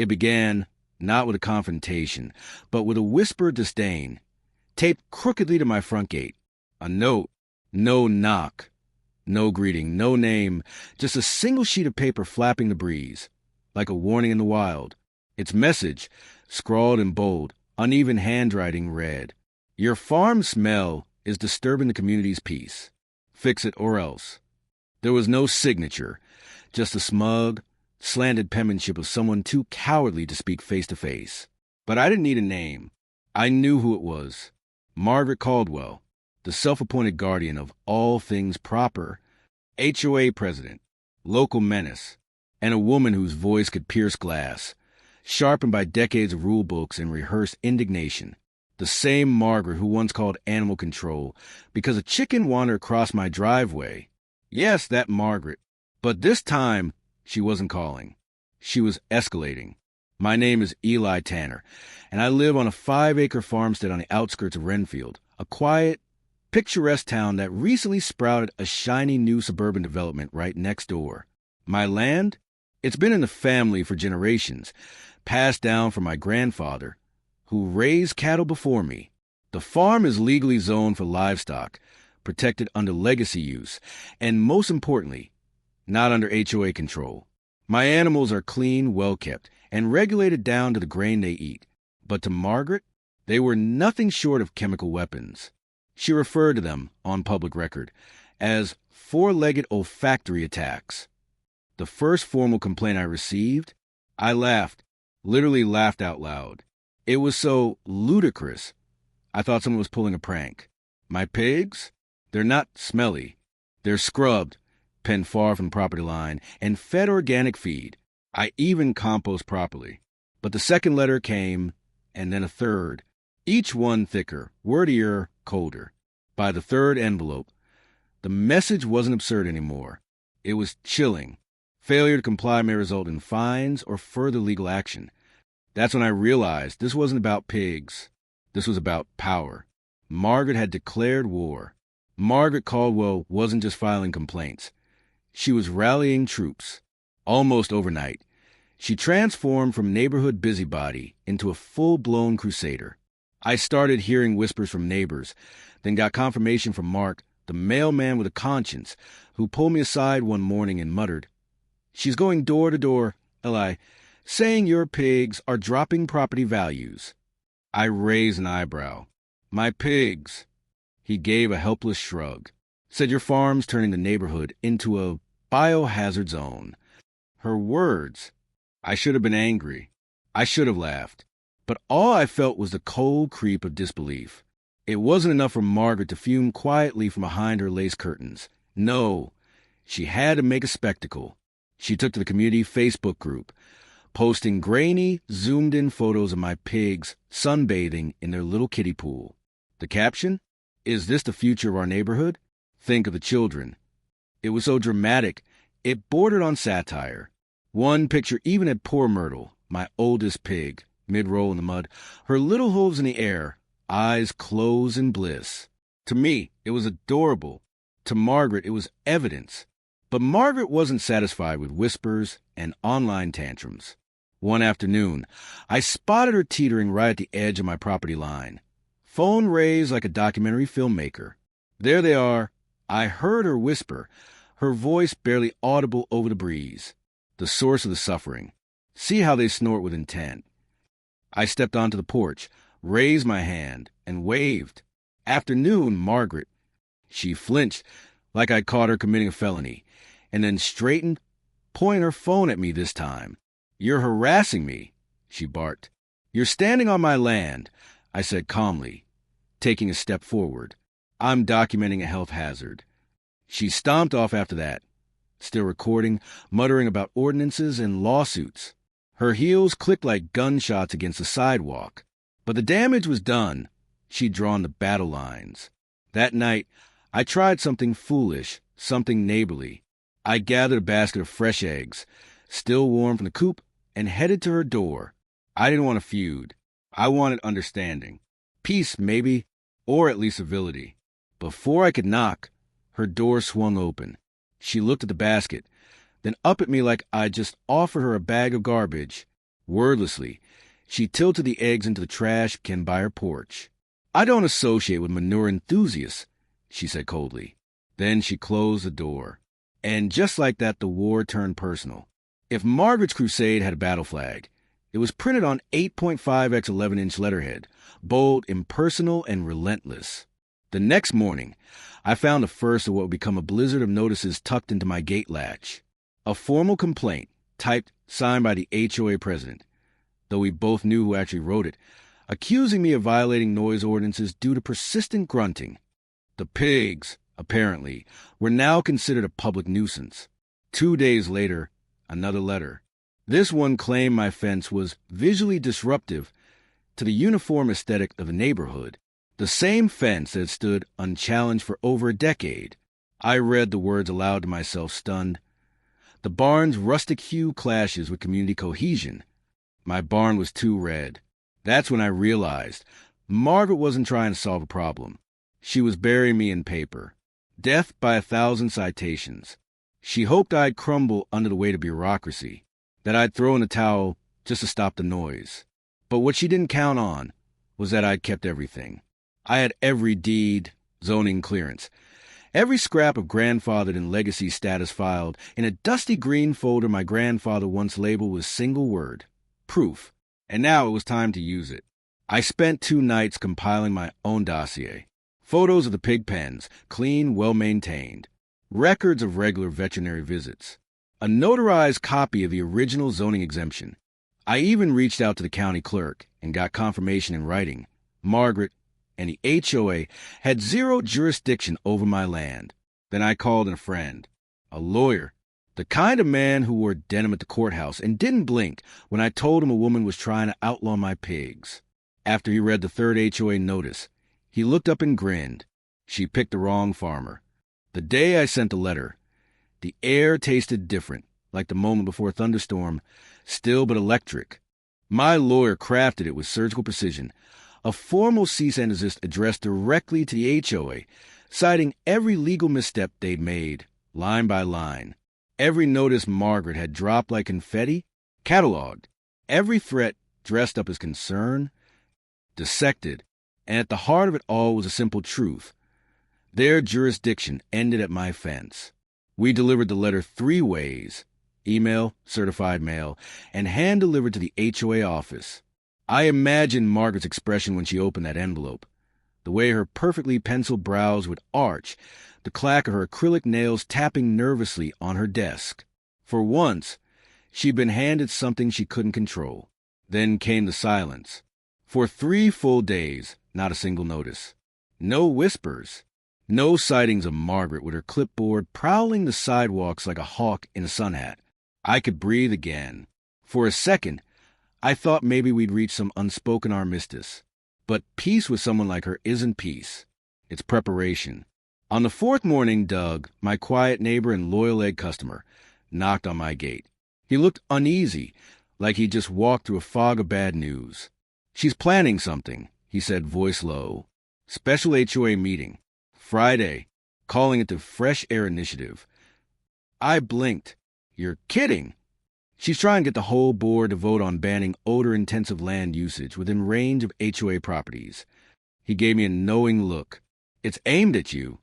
It began not with a confrontation, but with a whispered disdain, taped crookedly to my front gate. A note, no knock, no greeting, no name, just a single sheet of paper flapping the breeze, like a warning in the wild. Its message, scrawled in bold, uneven handwriting, read, "Your farm smell is disturbing the community's peace. Fix it or else." There was no signature, just a smug, slanted penmanship of someone too cowardly to speak face to face. But I didn't need a name. I knew who it was. Margaret Caldwell, the self-appointed guardian of all things proper, HOA president, local menace, and a woman whose voice could pierce glass, sharpened by decades of rule books and rehearsed indignation. The same Margaret who once called animal control because a chicken wandered across my driveway. Yes, that Margaret. But this time, she wasn't calling. She was escalating. My name is Eli Tanner, and I live on a 5-acre farmstead on the outskirts of Renfield, a quiet, picturesque town that recently sprouted a shiny new suburban development right next door. My land? It's been in the family for generations, passed down from my grandfather, who raised cattle before me. The farm is legally zoned for livestock, protected under legacy use, and most importantly, not under HOA control. My animals are clean, well-kept, and regulated down to the grain they eat. But to Margaret, they were nothing short of chemical weapons. She referred to them, on public record, as four-legged olfactory attacks. The first formal complaint I received, I laughed, literally laughed out loud. It was so ludicrous, I thought someone was pulling a prank. My pigs? They're not smelly. They're scrubbed, penned far from the property line, and fed organic feed. I even compost properly. But the second letter came, and then a third, each one thicker, wordier, colder. By the third envelope, the message wasn't absurd anymore. It was chilling. Failure to comply may result in fines or further legal action. That's when I realized this wasn't about pigs. This was about power. Margaret had declared war. Margaret Caldwell wasn't just filing complaints. She was rallying troops. Almost overnight, she transformed from neighborhood busybody into a full-blown crusader. I started hearing whispers from neighbors, then got confirmation from Mark, the mailman with a conscience, who pulled me aside one morning and muttered, "She's going door to door, Eli, saying your pigs are dropping property values." I raised an eyebrow. "My pigs." He gave a helpless shrug. Said your farm's turning the neighborhood into a biohazard zone. Her words. I should have been angry. I should have laughed. But all I felt was the cold creep of disbelief. It wasn't enough for Margaret to fume quietly from behind her lace curtains. No, she had to make a spectacle. She took to the community Facebook group, posting grainy, zoomed-in photos of my pigs sunbathing in their little kiddie pool. The caption? "Is this the future of our neighborhood? Think of the children." It was so dramatic, it bordered on satire. One picture even had poor Myrtle, my oldest pig, mid-roll in the mud, her little hooves in the air, eyes closed in bliss. To me, it was adorable. To Margaret, it was evidence. But Margaret wasn't satisfied with whispers and online tantrums. One afternoon, I spotted her teetering right at the edge of my property line. Phone raised like a documentary filmmaker. There they are. I heard her whisper, her voice barely audible over the breeze. The source of the suffering. See how they snort with intent. I stepped onto the porch, raised my hand, and waved. "Afternoon, Margaret." She flinched, like I'd caught her committing a felony, and then straightened, pointing her phone at me this time. "You're harassing me," she barked. "You're standing on my land," I said calmly, taking a step forward. "I'm documenting a health hazard." She stomped off after that, still recording, muttering about ordinances and lawsuits. Her heels clicked like gunshots against the sidewalk. But the damage was done. She'd drawn the battle lines. That night, I tried something foolish, something neighborly. I gathered a basket of fresh eggs, still warm from the coop, and headed to her door. I didn't want a feud. I wanted understanding. Peace, maybe, or at least civility. Before I could knock, her door swung open. She looked at the basket, then up at me like I'd just offered her a bag of garbage. Wordlessly, she tilted the eggs into the trash can by her porch. "I don't associate with manure enthusiasts," she said coldly. Then she closed the door. And just like that, the war turned personal. If Margaret's crusade had a battle flag, it was printed on 8.5 x 11-inch letterhead, bold, impersonal, and relentless. The next morning, I found the first of what would become a blizzard of notices tucked into my gate latch. A formal complaint, typed, signed by the HOA president, though we both knew who actually wrote it, accusing me of violating noise ordinances due to persistent grunting. The pigs, apparently, were now considered a public nuisance. 2 days later, another letter. This one claimed my fence was visually disruptive to the uniform aesthetic of the neighborhood, the same fence that had stood unchallenged for over a decade. I read the words aloud to myself, stunned. The barn's rustic hue clashes with community cohesion. My barn was too red. That's when I realized Margaret wasn't trying to solve a problem. She was burying me in paper. Death by 1,000 citations. She hoped I'd crumble under the weight of bureaucracy, that I'd throw in the towel just to stop the noise. But what she didn't count on was that I'd kept everything. I had every deed, zoning clearance, every scrap of grandfathered and legacy status filed in a dusty green folder my grandfather once labeled with a single word, proof, and now it was time to use it. I spent 2 nights compiling my own dossier. Photos of the pig pens, clean, well-maintained. Records of regular veterinary visits. A notarized copy of the original zoning exemption. I even reached out to the county clerk and got confirmation in writing. Margaret and the HOA had 0 jurisdiction over my land. Then I called in a friend, a lawyer, the kind of man who wore denim at the courthouse and didn't blink when I told him a woman was trying to outlaw my pigs. After he read the 3rd HOA notice, he looked up and grinned. She picked the wrong farmer. The day I sent the letter, the air tasted different, like the moment before a thunderstorm, still but electric. My lawyer crafted it with surgical precision, a formal cease and desist addressed directly to the HOA, citing every legal misstep they'd made, line by line. Every notice Margaret had dropped like confetti, cataloged. Every threat dressed up as concern, dissected. And at the heart of it all was a simple truth. Their jurisdiction ended at my fence. We delivered the letter 3 ways, email, certified mail, and hand-delivered to the HOA office. I imagined Margaret's expression when she opened that envelope, the way her perfectly penciled brows would arch, the clack of her acrylic nails tapping nervously on her desk. For once, she'd been handed something she couldn't control. Then came the silence. For 3 full days, not a single notice. No whispers. No sightings of Margaret with her clipboard prowling the sidewalks like a hawk in a sun hat. I could breathe again. For a second, I thought maybe we'd reach some unspoken armistice. But peace with someone like her isn't peace. It's preparation. On the 4th morning, Doug, my quiet neighbor and loyal egg customer, knocked on my gate. He looked uneasy, like he'd just walked through a fog of bad news. "She's planning something," he said, voice low. "Special HOA meeting. Friday. Calling it the Fresh Air Initiative." I blinked. "You're kidding." "She's trying to get the whole board to vote on banning odor-intensive land usage within range of HOA properties." He gave me a knowing look. "It's aimed at you."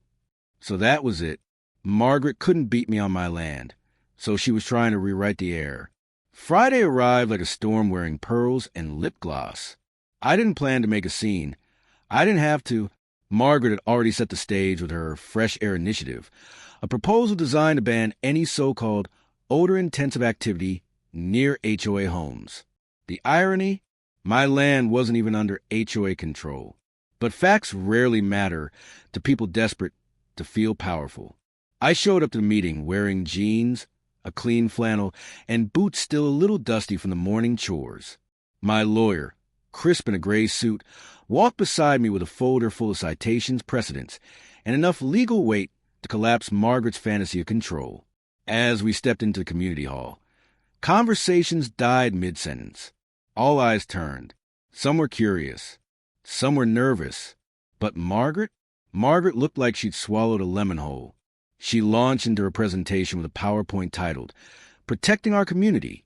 So that was it. Margaret couldn't beat me on my land, so she was trying to rewrite the air. Friday arrived like a storm wearing pearls and lip gloss. I didn't plan to make a scene. I didn't have to. Margaret had already set the stage with her Fresh Air Initiative, a proposal designed to ban any so-called odor-intensive activity near HOA homes. The irony? My land wasn't even under HOA control. But facts rarely matter to people desperate to feel powerful. I showed up to the meeting wearing jeans, a clean flannel, and boots still a little dusty from the morning chores. My lawyer, crisp in a gray suit, walked beside me with a folder full of citations, precedents, and enough legal weight to collapse Margaret's fantasy of control. As we stepped into the community hall, conversations died mid-sentence. All eyes turned. Some were curious. Some were nervous. But Margaret looked like she'd swallowed a lemon whole. She launched into her presentation with a PowerPoint titled, "Protecting Our Community."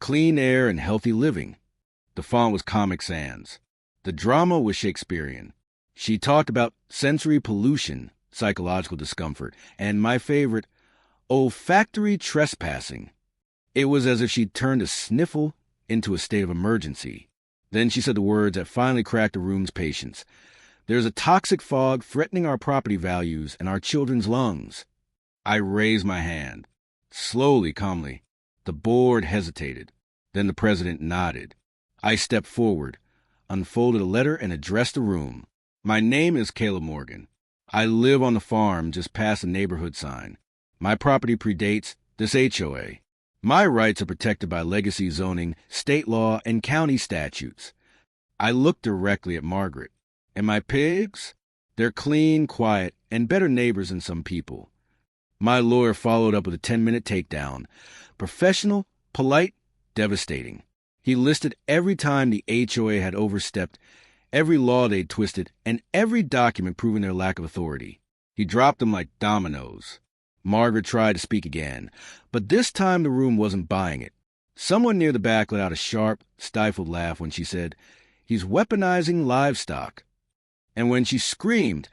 clean air and healthy living. The font was Comic Sans. The drama was Shakespearean. She talked about sensory pollution, psychological discomfort, and my favorite, olfactory trespassing. It was as if she'd turned a sniffle into a state of emergency. Then she said the words that finally cracked the room's patience. There's a toxic fog threatening our property values and our children's lungs. I raised my hand. Slowly, calmly. The board hesitated. Then the president nodded. I stepped forward, unfolded a letter, and addressed the room. My name is Caleb Morgan. I live on the farm just past the neighborhood sign. My property predates this HOA. My rights are protected by legacy zoning, state law, and county statutes. I looked directly at Margaret. And my pigs? They're clean, quiet, and better neighbors than some people. My lawyer followed up with a 10-minute takedown. Professional, polite, devastating. He listed every time the HOA had overstepped, every law they'd twisted, and every document proving their lack of authority. He dropped them like dominoes. Margaret tried to speak again, but this time the room wasn't buying it. Someone near the back let out a sharp, stifled laugh when she said, "He's weaponizing livestock." And when she screamed,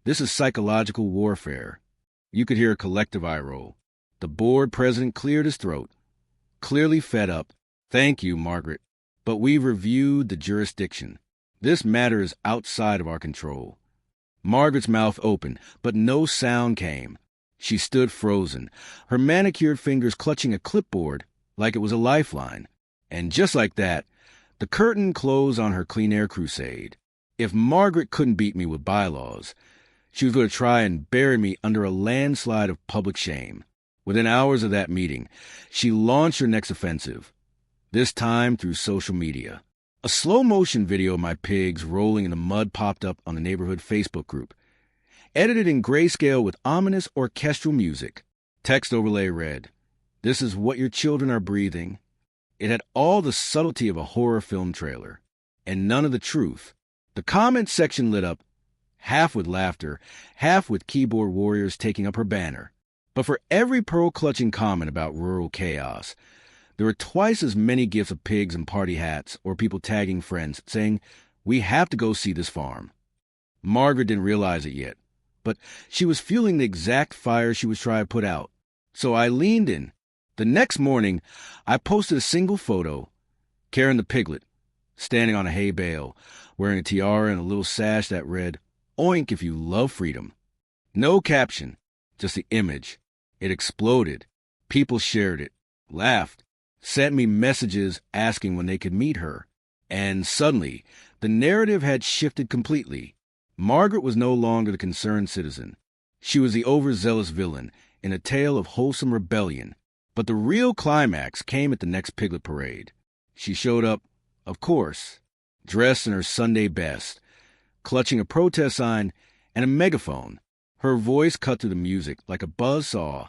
"This is psychological warfare," you could hear a collective eye roll. The board president cleared his throat, clearly fed up. "Thank you, Margaret, but we've reviewed the jurisdiction. This matter is outside of our control." Margaret's mouth opened, but no sound came. She stood frozen, her manicured fingers clutching a clipboard like it was a lifeline. And just like that, the curtain closed on her clean air crusade. If Margaret couldn't beat me with bylaws, she was going to try and bury me under a landslide of public shame. Within hours of that meeting, she launched her next offensive, this time through social media. A slow-motion video of my pigs rolling in the mud popped up on the neighborhood Facebook group. Edited in grayscale with ominous orchestral music. Text overlay read, "This is what your children are breathing." It had all the subtlety of a horror film trailer, and none of the truth. The comment section lit up, half with laughter, half with keyboard warriors taking up her banner. But for every pearl-clutching comment about rural chaos, there were twice as many gifs of pigs and party hats or people tagging friends saying, "We have to go see this farm." Margaret didn't realize it yet, but she was fueling the exact fire she was trying to put out. So I leaned in. The next morning, I posted a single photo, Karen the Piglet, standing on a hay bale, wearing a tiara and a little sash that read, "Oink if you love freedom." No caption, just the image. It exploded. People shared it, laughed, sent me messages asking when they could meet her. And suddenly, the narrative had shifted completely. Margaret was no longer the concerned citizen. She was the overzealous villain in a tale of wholesome rebellion. But the real climax came at the next Piglet parade. She showed up, of course, dressed in her Sunday best, clutching a protest sign and a megaphone. Her voice cut through the music like a buzzsaw.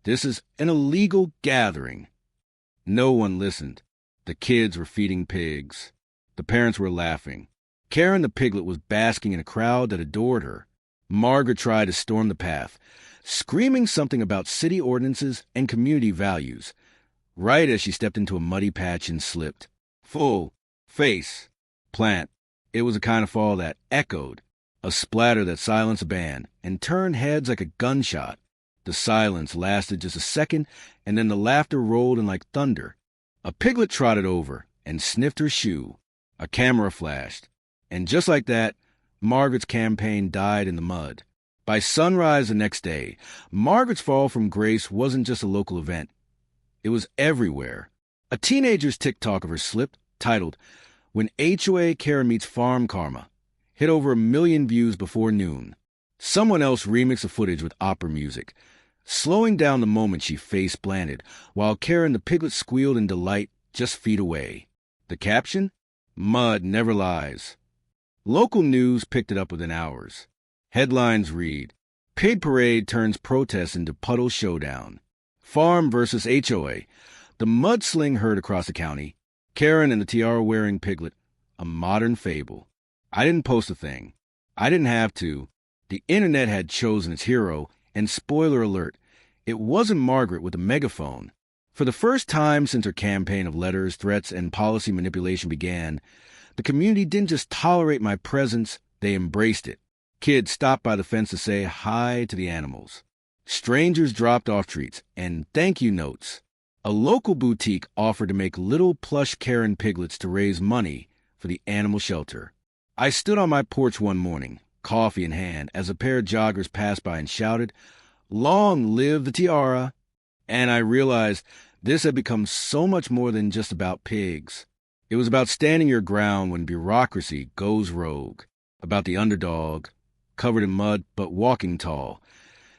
"This is an illegal gathering." No one listened. The kids were feeding pigs. The parents were laughing. Karen the Piglet was basking in a crowd that adored her. Margaret tried to storm the path, screaming something about city ordinances and community values, right as she stepped into a muddy patch and slipped. Full, face, plant. It was a kind of fall that echoed, a splatter that silenced a band and turned heads like a gunshot. The silence lasted just a second, and then the laughter rolled in like thunder. A piglet trotted over and sniffed her shoe. A camera flashed. And just like that, Margaret's campaign died in the mud. By sunrise the next day, Margaret's fall from grace wasn't just a local event. It was everywhere. A teenager's TikTok of her slip, titled, "When HOA Karen Meets Farm Karma," hit over 1 million views before noon. Someone else remixed the footage with opera music, slowing down the moment she face-planted, while Karen the Piglet squealed in delight just feet away. The caption? "Mud never lies." Local news picked it up within hours. Headlines read, "Pig Parade turns protest into puddle showdown. Farm versus HOA. The mudsling heard across the county. Karen and the tiara-wearing piglet. A modern fable." I didn't post a thing. I didn't have to. The internet had chosen its hero, and spoiler alert, it wasn't Margaret with a megaphone. For the first time since her campaign of letters, threats, and policy manipulation began, the community didn't just tolerate my presence, they embraced it. Kids stopped by the fence to say hi to the animals. Strangers dropped off treats and thank you notes. A local boutique offered to make little plush Karen piglets to raise money for the animal shelter. I stood on my porch one morning, coffee in hand, as a pair of joggers passed by and shouted, "Long live the tiara!" And I realized this had become so much more than just about pigs. It was about standing your ground when bureaucracy goes rogue, about the underdog, covered in mud but walking tall,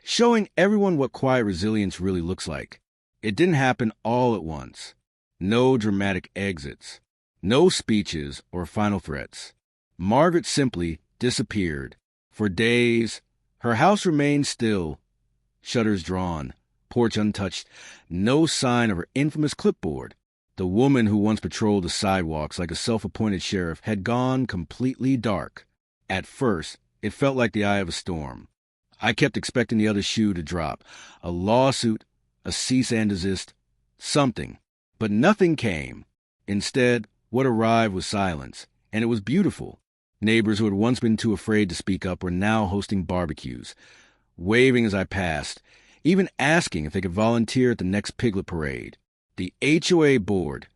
showing everyone what quiet resilience really looks like. It didn't happen all at once. No dramatic exits, no speeches or final threats. Margaret simply disappeared. For days, her house remained still, shutters drawn, porch untouched, no sign of her infamous clipboard. The woman who once patrolled the sidewalks like a self-appointed sheriff had gone completely dark. At first, it felt like the eye of a storm. I kept expecting the other shoe to drop, a lawsuit, a cease and desist, something. But nothing came. Instead, what arrived was silence, and it was beautiful. Neighbors who had once been too afraid to speak up were now hosting barbecues, waving as I passed, even asking if they could volunteer at the next Piglet parade. The HOA board,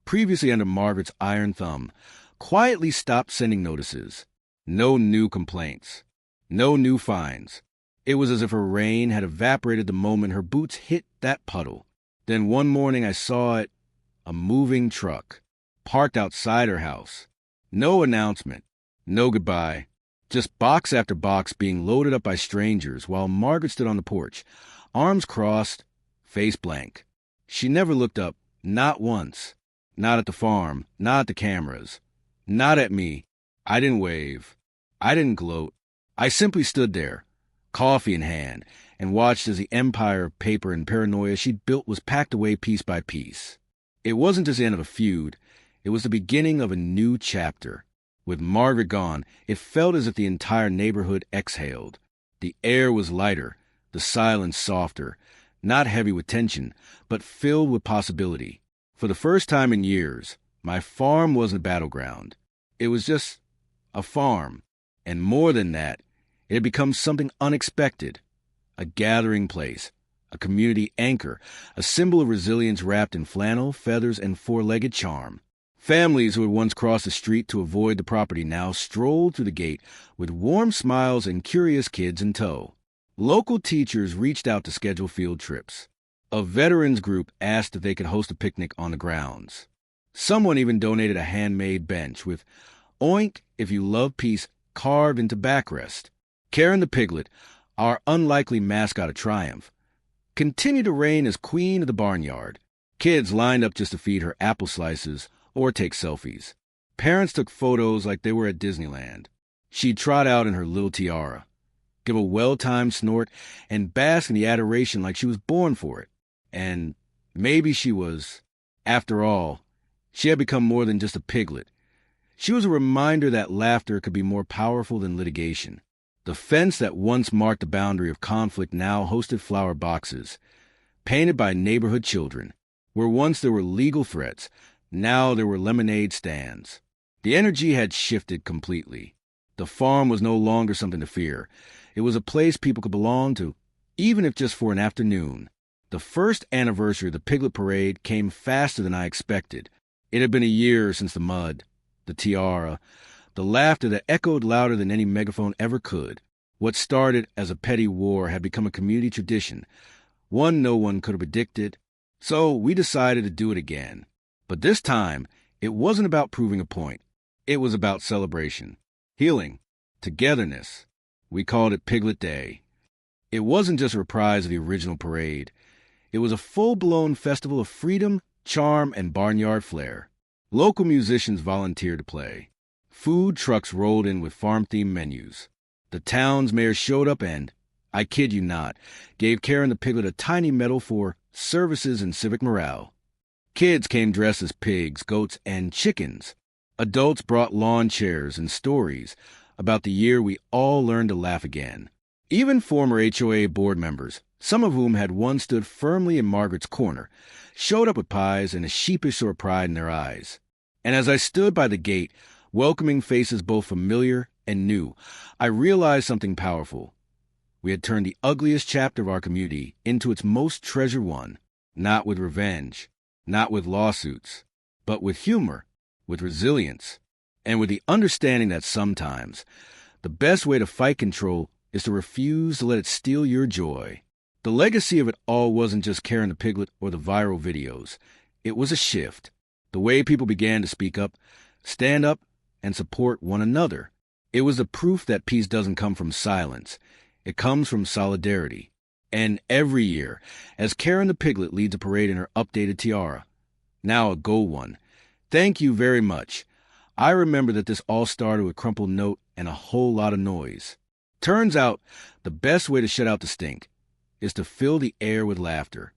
previously under Margaret's iron thumb, quietly stopped sending notices. No new complaints. No new fines. It was as if her reign had evaporated the moment her boots hit that puddle. Then one morning I saw it, a moving truck, parked outside her house. No announcement, no goodbye, just box after box being loaded up by strangers while Margaret stood on the porch, arms crossed, face blank. She never looked up, not once. Not at the farm, not at the cameras, not at me. I didn't wave. I didn't gloat. I simply stood there, coffee in hand, and watched as the empire of paper and paranoia she'd built was packed away piece by piece. It wasn't just the end of a feud. It was the beginning of a new chapter. With Margaret gone, it felt as if the entire neighborhood exhaled. The air was lighter, the silence softer, not heavy with tension, but filled with possibility. For the first time in years, my farm wasn't a battleground. It was just a farm. And more than that, it had become something unexpected. A gathering place, a community anchor, a symbol of resilience wrapped in flannel, feathers, and four-legged charm. Families who had once crossed the street to avoid the property now strolled through the gate with warm smiles and curious kids in tow. Local teachers reached out to schedule field trips. A veterans group asked if they could host a picnic on the grounds. Someone even donated a handmade bench with "Oink if you love peace" carved into backrest. Karen the Piglet, our unlikely mascot of triumph, continued to reign as queen of the barnyard. Kids lined up just to feed her apple slices or take selfies. Parents took photos like they were at Disneyland. She'd trot out in her little tiara, give a well-timed snort, and bask in the adoration like she was born for it. And maybe she was. After all, she had become more than just a piglet. She was a reminder that laughter could be more powerful than litigation. The fence that once marked the boundary of conflict now hosted flower boxes, painted by neighborhood children. Where once there were legal threats, now there were lemonade stands. The energy had shifted completely. The farm was no longer something to fear. It was a place people could belong to, even if just for an afternoon. The first anniversary of the Piglet Parade came faster than I expected. It had been a year since the mud, the tiara, the laughter that echoed louder than any megaphone ever could. What started as a petty war had become a community tradition, one no one could have predicted. So we decided to do it again. But this time, it wasn't about proving a point. It was about celebration, healing, togetherness. We called it Piglet Day. It wasn't just a reprise of the original parade. It was a full-blown festival of freedom, charm, and barnyard flair. Local musicians volunteered to play. Food trucks rolled in with farm-themed menus. The town's mayor showed up and, I kid you not, gave Karen the Piglet a tiny medal for services and civic morale. Kids came dressed as pigs, goats, and chickens. Adults brought lawn chairs and stories about the year we all learned to laugh again. Even former HOA board members, some of whom had once stood firmly in Margaret's corner, showed up with pies and a sheepish sort of pride in their eyes. And as I stood by the gate, welcoming faces both familiar and new, I realized something powerful. We had turned the ugliest chapter of our community into its most treasured one, not with revenge, not with lawsuits, but with humor, with resilience, and with the understanding that sometimes the best way to fight control is to refuse to let it steal your joy. The legacy of it all wasn't just Karen the Piglet or the viral videos. It was a shift. The way people began to speak up, stand up, and support one another. It was the proof that peace doesn't come from silence. It comes from solidarity. And every year, as Karen the Piglet leads a parade in her updated tiara, now a gold one, thank you very much. I remember that this all started with a crumpled note and a whole lot of noise. Turns out, the best way to shut out the stink is to fill the air with laughter.